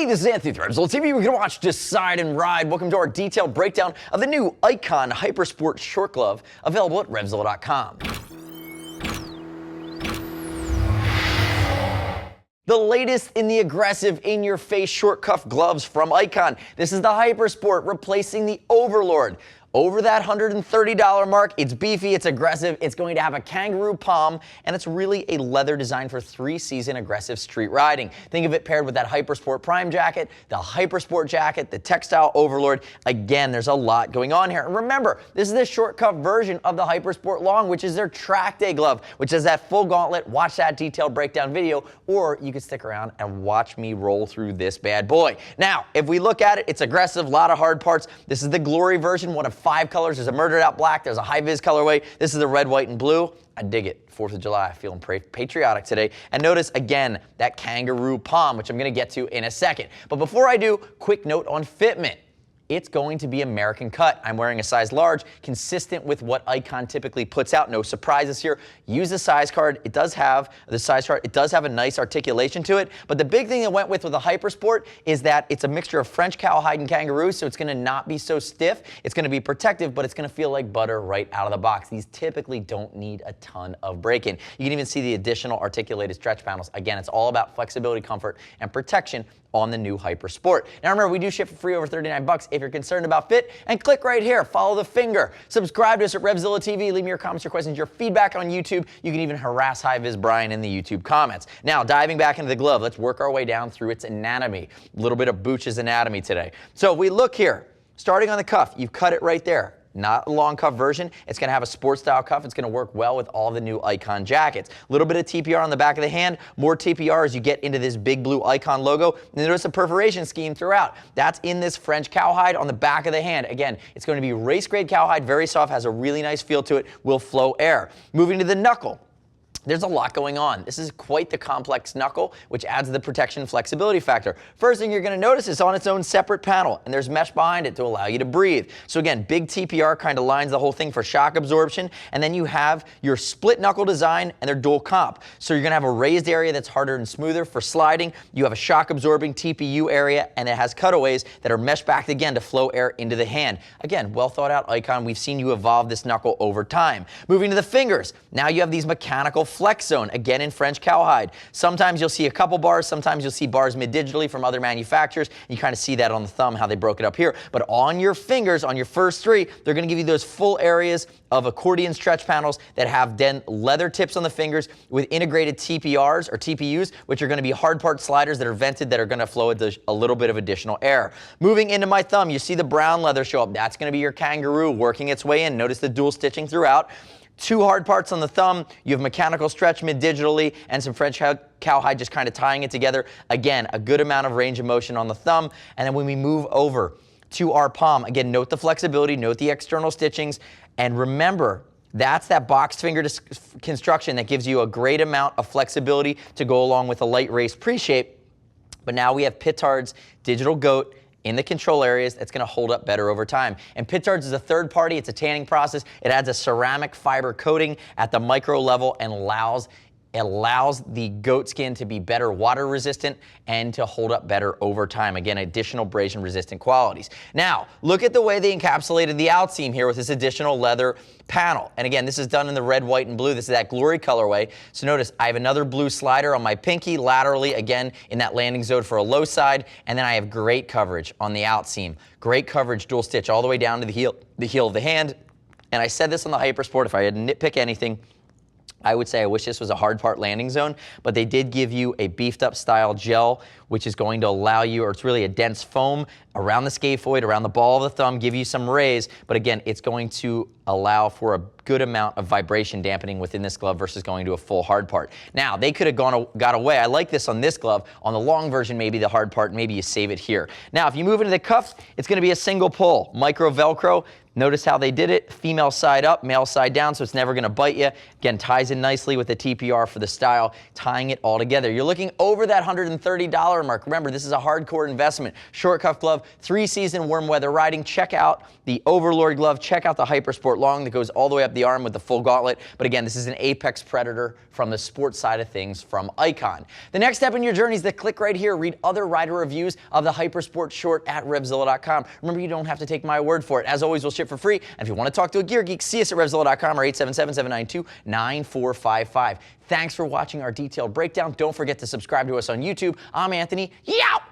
Hey, this is Anthony with RevZilla TV. We're going to watch Decide and Ride. Welcome to our detailed breakdown of the new Icon Hypersport short glove, available at RevZilla.com. The latest in the aggressive, in-your-face short cuff gloves from Icon. This is the Hypersport, replacing the Overlord. Over that $130 mark, it's beefy, it's aggressive, it's going to have a kangaroo palm, and it's really a leather designed for three-season aggressive street riding. Think of it paired with that Hypersport Prime jacket, the Hypersport jacket, the textile Overlord. Again, there's a lot going on here. And remember, this is the short cuff version of the Hypersport Long, which is their track day glove, which is that full gauntlet. Watch that detailed breakdown video, or you can stick around and watch me roll through this bad boy. Now, if we look at it, it's aggressive, a lot of hard parts. This is the Glory version, one of 5 colors. There's a murdered out black, there's a high vis colorway. This is the red, white, and blue. I dig it. 4th of July, feeling patriotic today. And notice again that kangaroo palm, which I'm going to get to in a second. But before I do, quick note on Fitment. It's going to be American cut. I'm wearing a size large, consistent with what Icon typically puts out. No surprises here. Use the size card. It does have the size chart. It does have a nice articulation to it. But the big thing that went with the Hypersport is that it's a mixture of French cowhide and kangaroo, so it's going to not be so stiff. It's going to be protective, but it's going to feel like butter right out of the box. These typically don't need a ton of break-in. You can even see the additional articulated stretch panels. Again, it's all about flexibility, comfort, and protection on the new Hypersport. Now remember, we do ship for free over $39 if you're concerned about fit, and click right here, follow the finger. Subscribe to us at RevZilla TV, leave me your comments, your questions, your feedback on YouTube. You can even harass High-Vis Brian in the YouTube comments. Now, diving back into the glove, let's work our way down through its anatomy. A little bit of Booch's anatomy today. So if we look here, starting on the cuff, you've cut it right there. Not a long cuff version. It's going to have a sports style cuff. It's going to work well with all the new Icon jackets. A little bit of TPR on the back of the hand, more TPR as you get into this big blue Icon logo. And notice a perforation scheme throughout. That's in this French cowhide on the back of the hand. Again, it's going to be race grade cowhide, very soft, has a really nice feel to it, will flow air. Moving to the knuckle. There's a lot going on. This is quite the complex knuckle, which adds the protection flexibility factor. First thing you're going to notice is on its own separate panel, and there's mesh behind it to allow you to breathe. So again, big TPR kind of lines the whole thing for shock absorption, and then you have your split knuckle design and their dual comp. So you're going to have a raised area that's harder and smoother for sliding. You have a shock absorbing TPU area, and it has cutaways that are mesh backed again to flow air into the hand. Again, well thought out Icon. We've seen you evolve this knuckle over time. Moving to the fingers. Now you have these mechanical flex zone, again in French cowhide. Sometimes you'll see a couple bars, sometimes you'll see bars mid-digitally from other manufacturers. You kind of see that on the thumb, how they broke it up here. But on your fingers, on your first 3, they're going to give you those full areas of accordion stretch panels that have then leather tips on the fingers with integrated TPRs or TPUs, which are going to be hard part sliders that are vented that are going to flow a little bit of additional air. Moving into my thumb, you see the brown leather show up. That's going to be your kangaroo working its way in. Notice the dual stitching throughout. 2 hard parts on the thumb. You have mechanical stretch mid-digitally and some French cowhide just kind of tying it together. Again, a good amount of range of motion on the thumb. And then when we move over to our palm, again, note the flexibility, note the external stitchings, and remember, that's that boxed finger construction that gives you a great amount of flexibility to go along with a light race pre-shape. But now we have Pittard's Digital Goat in the control areas that's going to hold up better over time. And Pittard's is a third party. It's a tanning process. It adds a ceramic fiber coating at the micro level and allows the goat skin to be better water resistant and to hold up better over time. Again, additional abrasion resistant qualities. Now, look at the way they encapsulated the outseam here with this additional leather panel. And again, this is done in the red, white, and blue. This is that Glory colorway. So notice I have another blue slider on my pinky laterally, again, in that landing zone for a low side. And then I have great coverage on the outseam. Great coverage, dual stitch all the way down to the heel of the hand. And I said this on the Hypersport, if I had to nitpick anything, I would say I wish this was a hard part landing zone, but they did give you a beefed up style gel, which is going to allow you, or it's really a dense foam around the scaphoid, around the ball of the thumb, give you some raise, but again, it's going to allow for a good amount of vibration dampening within this glove versus going to a full hard part. Now, they could have got away. I like this on this glove. On the long version, maybe the hard part, maybe you save it here. Now, if you move into the cuffs, it's going to be a single pull, micro Velcro. Notice how they did it, female side up, male side down, so it's never going to bite you. Again, ties in nicely with the TPR for the style, tying it all together. You're looking over that $130 $100 mark. Remember, this is a hardcore investment. Short cuff glove, 3-season warm weather riding. Check out the Overlord glove. Check out the Hypersport long that goes all the way up the arm with the full gauntlet. But again, this is an apex predator from the sports side of things from Icon. The next step in your journey is to click right here. Read other rider reviews of the Hypersport short at RevZilla.com. Remember, you don't have to take my word for it. As always, we'll ship for free. And if you want to talk to a gear geek, see us at RevZilla.com or 877-792-9455. Thanks for watching our detailed breakdown. Don't forget to subscribe to us on YouTube. I'm Anthony. Yow!